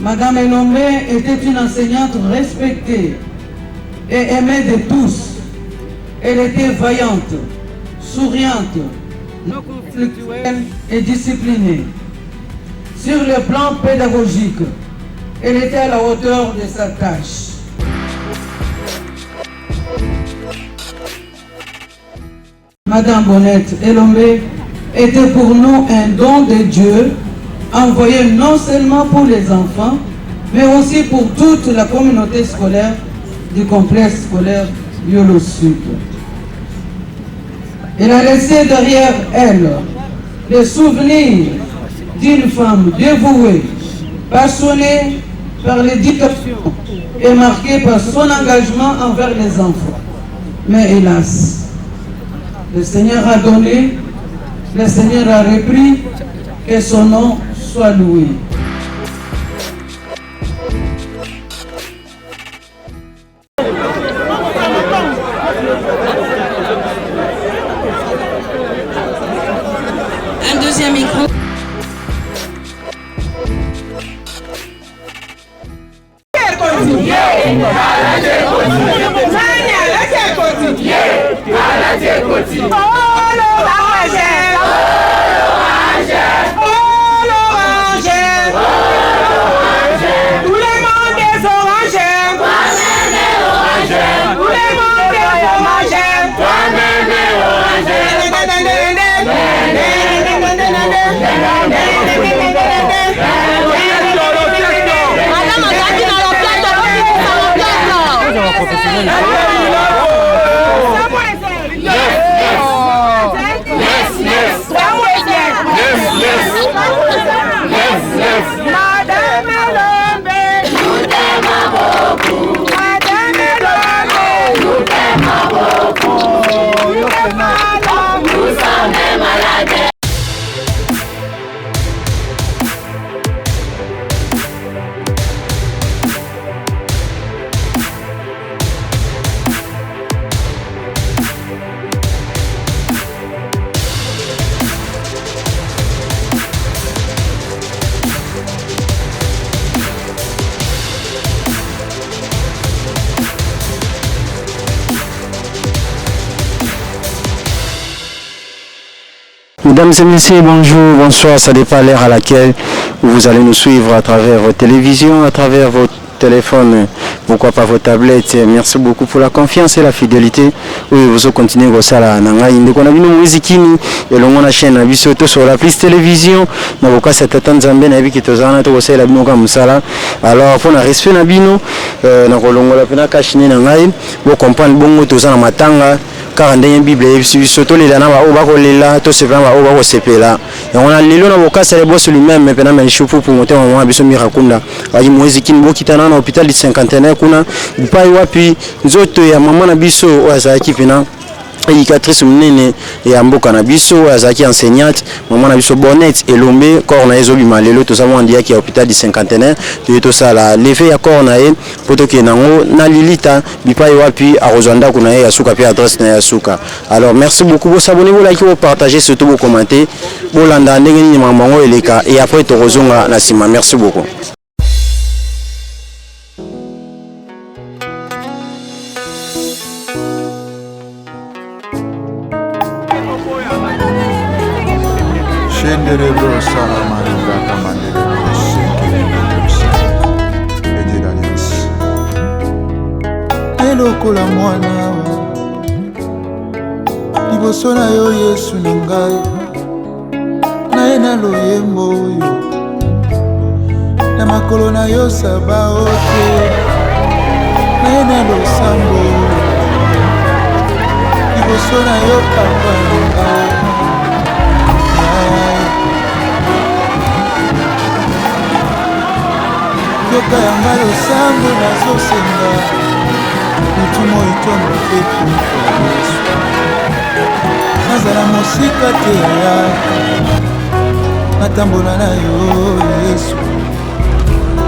Madame Elombe était une enseignante respectée et aimée de tous. Elle était vaillante, souriante, non conflictuelle et disciplinée. Sur le plan pédagogique, elle était à la hauteur de sa tâche. Madame Bonnette Elombe était pour nous un don de Dieu, envoyé non seulement pour les enfants, mais aussi pour toute la communauté scolaire du complexe scolaire Yolo Sud. Elle a laissé derrière elle le souvenir d'une femme dévouée, passionnée par l'éducation et marquée par son engagement envers les enfants. Mais hélas, le Seigneur a donné, le Seigneur a repris, que son nom soit loué. Un deuxième micro. Mesdames et messieurs, bonjour, bonsoir, ça dépend de l'heure à laquelle vous allez nous suivre à travers votre télévision, à travers votre téléphone, pourquoi pas vos tablettes. Merci beaucoup pour la confiance et la fidélité. Oui, vous continuez comme ça là. Nous avons une musique et l'on a chaîne sur la prise télévision. Nous avons cette attente zambie qui est aux années de la bino comme ça là. Alors pour la respect na bino, nous avons la pena cachine na ngai. Vous comprenez bon tous en matanga. Car dans la Bible, surtout les dana ba oba ko lela to se ba oba ko sepela. Et on a lelo na boka c'est le boss lui-même mais pena menshupu pour monter maman biso mirakunda. Ayi mwezi kin bo kitana na hôpital de 51 kuna pai wapi nzoto ya mama na biso wazaki pena éducatrice munene ya mboka na biso azaki enseignante maman na biso Bonnette Elombe corps na ezo bima lelo to savons ndia ki hôpital de 51 to sala levé ya corps na e poto ke nango na lilita bipai wapi a rozanda kuna ya suka pe adresse na ya suka. Alors merci beaucoup, vous abonnez, vous likez, vous partagez, surtout vous commentez, vous landa ndenge ni mamango eleka et après to rozonga na sima. Merci beaucoup. Lokola mwana liboso na yo Yesu na ngai naye na loyembo oyo na makolo na yo sabaote naye na losambo liboso na yo papa na ngai yoka yanga losambo nazosenga mutumo itomo pepu Yesu nazala mosika te ya natambola na yo Yesu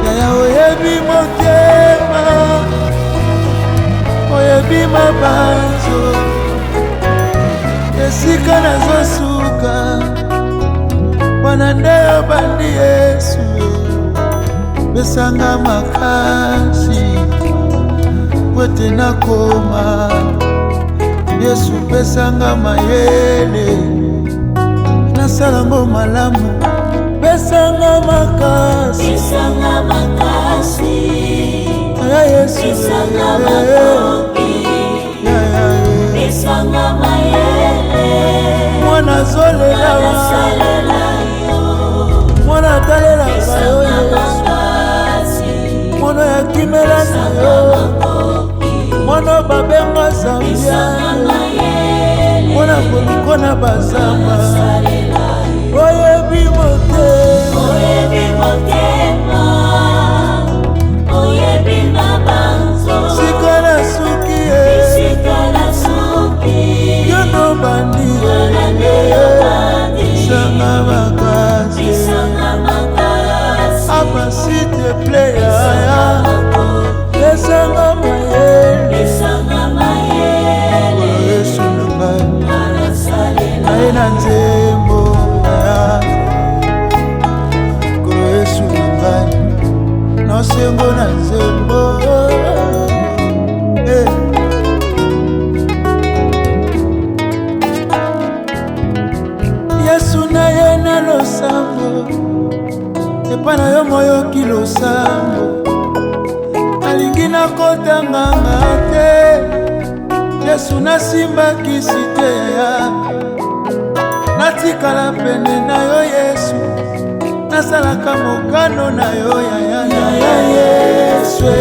yaya oyebi motema oyebi mabanzo esika nazosuka wana nde obandi Yesu pesanga makasi wete nakoma. Yesu pesanga mayele nasalango malamu, pesanga makasi, pesanga makasi, ya Yesu pesanga makopi, pesanga mayele, mwana zolela mwana talela bayo Yesu, mwana ya kimela na yo, mwana babenga Zambia, mwana koliko na bazamba. Oyebi motema, oyebi motema, oyebi mabanzo, sikala suki sikala suki, yono bandi sanga makasi, pesanga makasi, apa s'il te plaît ya pesanga mayele, pesanga mayele, Yesu nanga nanasalela aina nzembo ya Yesu nanga nosengo na nzembo. Yesu na ye na losambo epa na yo moyoki losambo, alingi nakotanganga te. Yesu nasimbakisi te ya natikala pene na yo Yesu, nasalaka mokano na yo ya Yesu,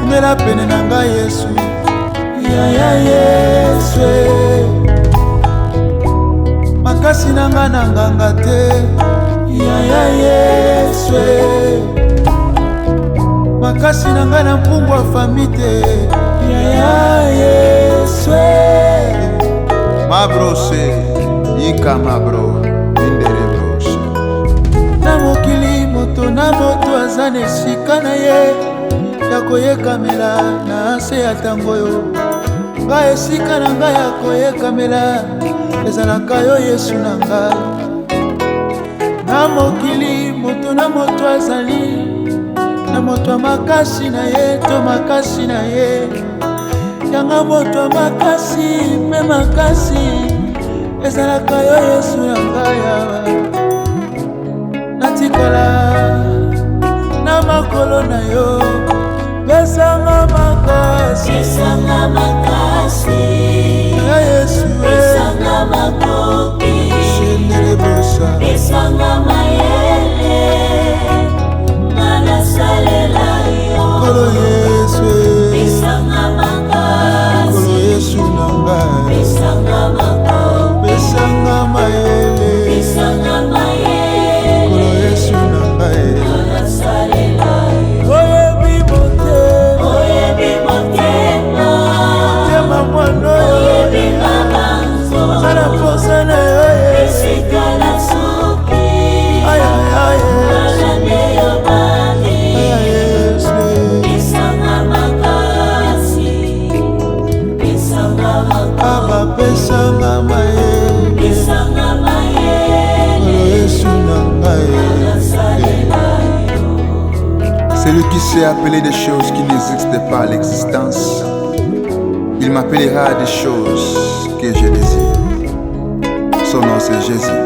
mela pene na ngai Yesu, ya Yesu, makasi na nga na nganga te, ya Yesu, makasi na nga na mpungu wa fami te, ya Yesu. Mabrose, Ika Mabro, Indere Brose. Na mokili moto na moto aza na esika na ye ya koyekamela na se ya ntango yo. Ngai esika na ngai ya koyekamela ezalaka yo Yesu na ngai. Na mokili moto na moto azali na moto ya makasi na ye to makasi na ye, yanga moto ya makasi me makasi ezalaka yo Yesu na ngai awa. Natikala na makolo na yo, pesanga makasi, pesanga makasi, ya Yesu, pesanga makopi, shendele bosa, pesanga mayele, nanasalela yo, kolo Yesu, pesanga makasi, kolo Yesu na ngai, pesanga makopi, pesanga mayele, pesanga mayele, kolo Yesu na ngai. nanasalela yo, Oyebi motema, oyebi motema, tema mwana oyebi yo, mabanzo, sana posa na yo Yesu, sikala suki, ayaye, alande yo bandi, Yesu. pesanga makasi, pesanga makasi, Abapesanga mayele, pesanga mayele, Yesu na ngai. nasalela yo, Celui qui sait appeler des choses qui n'existent pas à l'existence, il m'appellera des choses que je désire. Son nom c'est Jésus.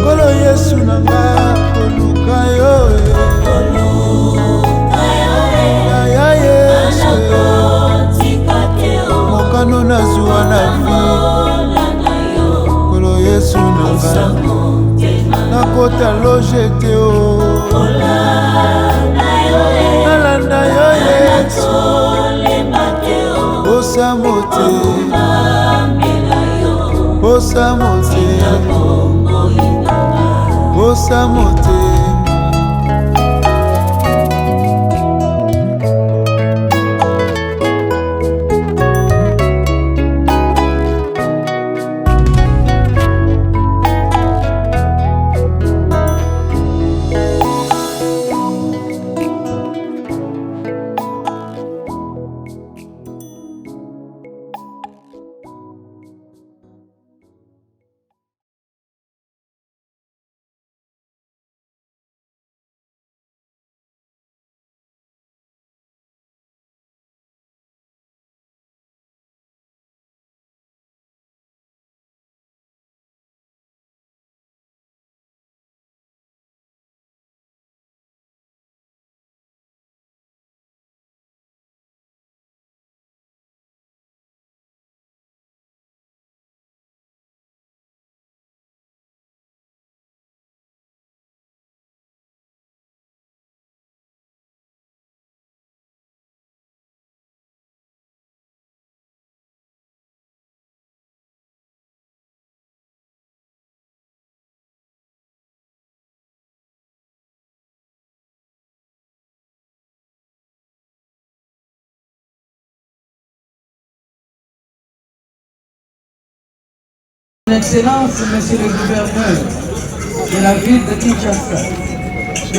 Kolo Yesu na ngai, koluka yo, ya Yesu, tika te o, mokano nazwa na vi. Kolo Yesu na ngai, motema, nakota loge te o, nalanda yo Yesu, tolemba te o, posa mote, pamela yo, posa mote, bongo inanga. posa mote. Son Excellence, Monsieur le gouverneur de la ville de Kinshasa,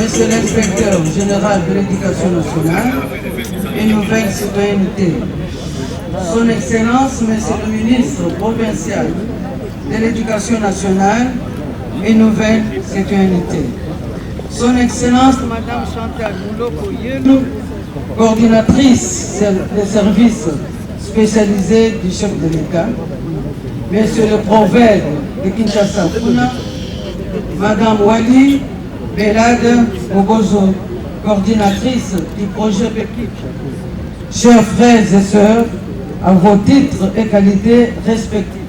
Monsieur l'inspecteur général de l'éducation nationale et nouvelle citoyenneté, Son Excellence, Monsieur le ministre provincial de l'éducation nationale et nouvelle citoyenneté, Son Excellence, Madame Chantal Mouloko-Yelou, coordinatrice des services spécialisés du chef de l'État, Monsieur le prophète de Kinshasa, Madame Wali Belade Ogozo, coordinatrice du projet PEKIP. Chers frères et sœurs, à vos titres et qualités respectifs,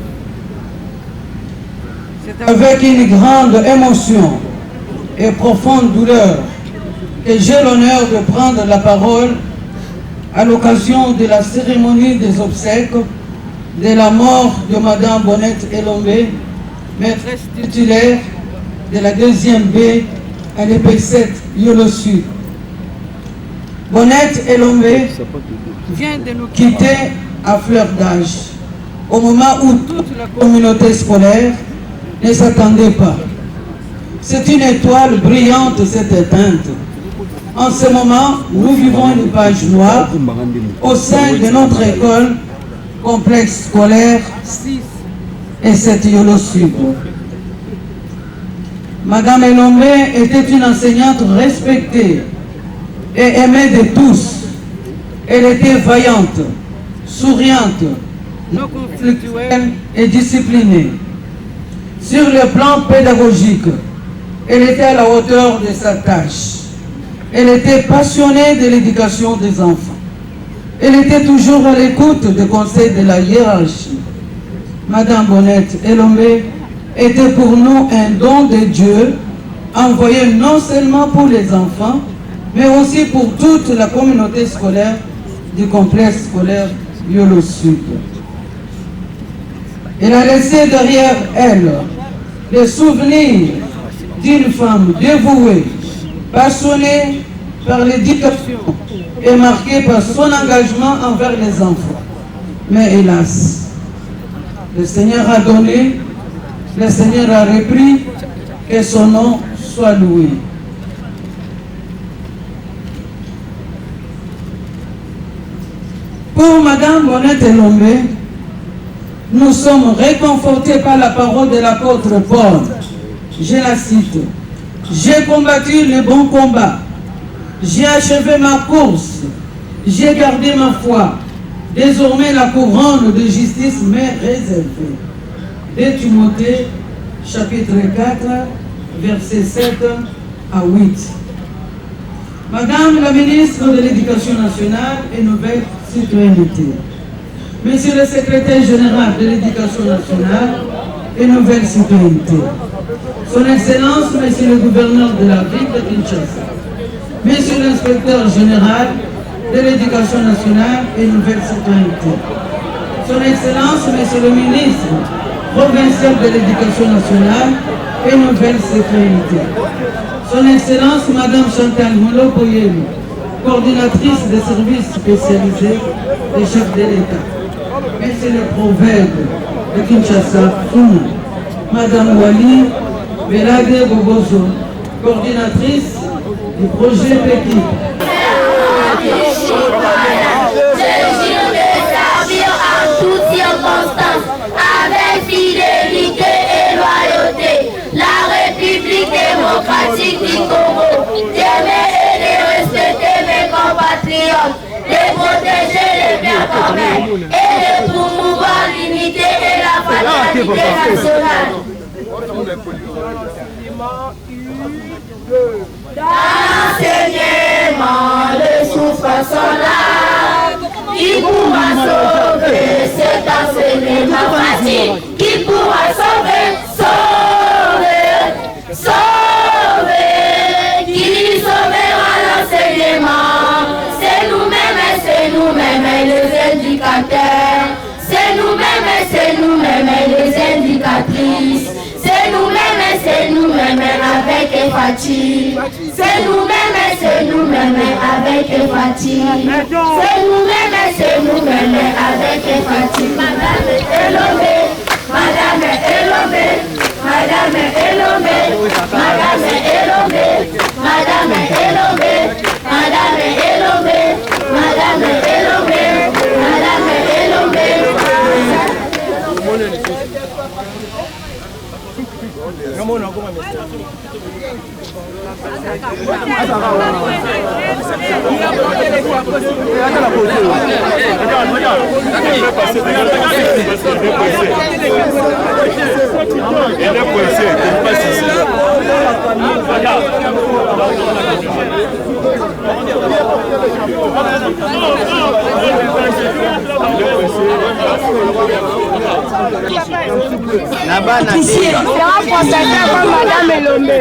c'est avec une grande émotion et profonde douleur que j'ai l'honneur de prendre la parole à l'occasion de la cérémonie des obsèques de la mort de Madame Bonnette Elombe, maîtresse titulaire de la 2e B à l'EP7 Yolo Sud. Bonnette Elombe vient de nous quitter à fleur d'âge, au moment où toute la communauté scolaire ne s'attendait pas. C'est une étoile brillante s'est éteinte. En ce moment, nous vivons une page noire au sein de notre école, complexe scolaire 6 et 7 Yolo Sud. Madame Elombe était une enseignante respectée et aimée de tous. Elle était vaillante, souriante, non conflictuelle et disciplinée. Sur le plan pédagogique, elle était à la hauteur de sa tâche. Elle était passionnée de l'éducation des enfants. Elle était toujours à l'écoute des conseils de la hiérarchie. Madame Bonnette Elombe était pour nous un don de Dieu, envoyé non seulement pour les enfants, mais aussi pour toute la communauté scolaire du complexe scolaire Yolo Sud. Elle a laissé derrière elle le souvenir d'une femme dévouée, passionnée par l'éducation et marquée par son engagement envers les enfants. Mais hélas, le Seigneur a donné, le Seigneur a repris, que son nom soit loué. Pour Madame Bonnette Elombe, nous sommes réconfortés par la parole de l'apôtre Paul. Je la cite. J'ai combattu le bon combat. J'ai achevé ma course. J'ai gardé ma foi. Désormais, la couronne de justice m'est réservée. 2 Timothée, chapitre 4, versets 7 à 8. Madame la ministre de l'Éducation nationale et nouvelle citoyenneté. Monsieur le secrétaire général de l'Éducation nationale et nouvelle citoyenneté. Son Excellence, Monsieur le gouverneur de la ville de Kinshasa. Monsieur l'inspecteur général de l'Éducation nationale et nouvelle citoyenneté. Son Excellence, Monsieur le ministre provincial de l'Éducation nationale et nouvelle citoyenneté. Son Excellence, Madame Chantal Mouloko-Yelou, coordinatrice des services spécialisés des chefs de l'État. Monsieur le prophète de Kinshasa, Madame Wali Belade Bobozo, coordinatrice du projet PEKIP. Avec fidélité et loyauté, la République démocratique du Congo, d'aimer et de respecter mes compatriotes, de protéger les biens communs et de promouvoir l'unité et la fraternité nationale. D'enseignement, le souffre son âme, qui pourra sauver cet enseignement facile, qui pourra sauver, qui sauvera l'enseignement. C'est nous-mêmes les éducateurs, c'est nous-mêmes les éducatrices. C'est nous-mêmes avec Efati. C'est nous-mêmes avec Efati. C'est nous-mêmes avec Efati. Madame Elombe, Madame Elomé, Madame Elomé, Madame Elomé, Madame Elomé, Madame Elomé, Madame Elomé, Madame Elomé. Ici, c'est un prestataire comme Madame Elomé.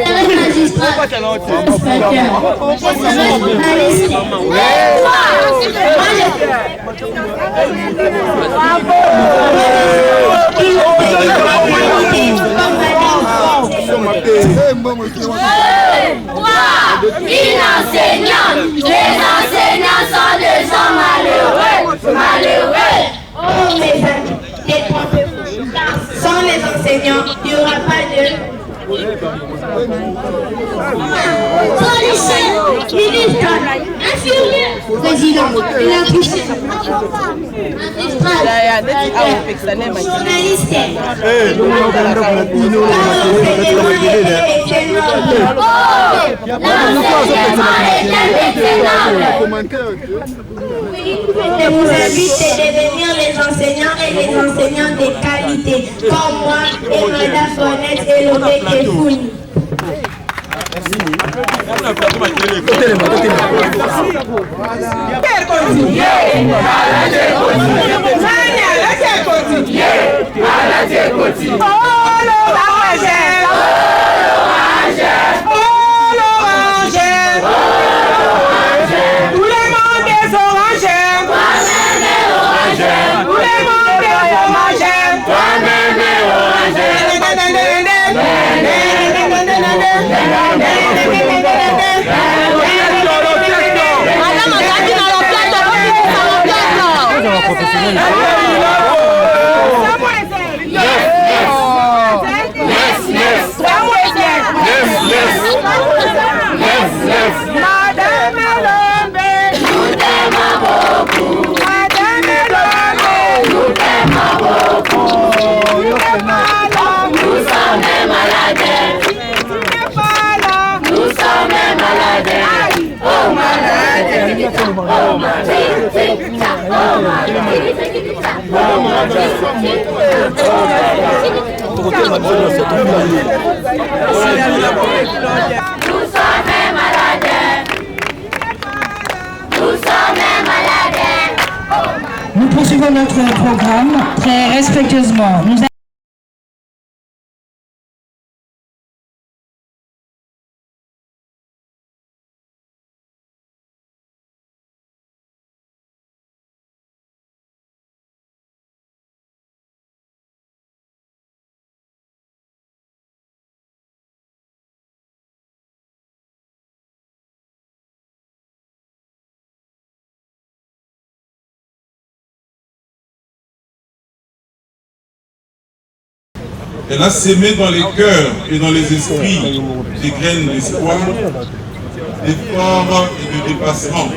Une enseignante, les enseignants sont des gens malheureux, malheureux. Oh mes amis, détrompez-vous, car sans les enseignants, il n'y aura pas de... Policier, ministre, infirmier, président, il a touché. Journaliste, je vous invite à devenir les enseignants et les enseignants de qualité, comme moi et Madame Bonnette et Lomé Kefouni. Nous poursuivons notre programme très respectueusement. Elle a sémé dans les cœurs et dans les esprits des graines d'espoir, d'efforts et de dépassement.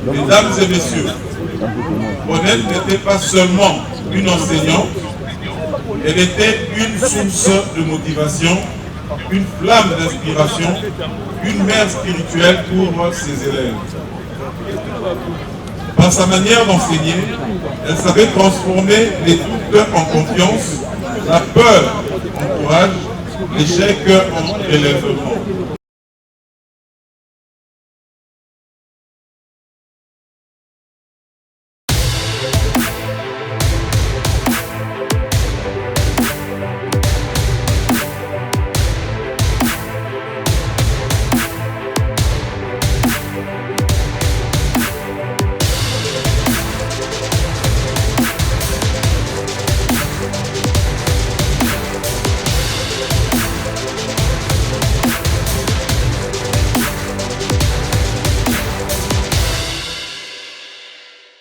Mesdames et messieurs, Bonnette n'était pas seulement une enseignante, elle était une source de motivation, une flamme d'inspiration, une mère spirituelle pour ses élèves. Par sa manière d'enseigner, elle savait transformer les doutes en confiance, la peur en courage, l'échec en élèvement.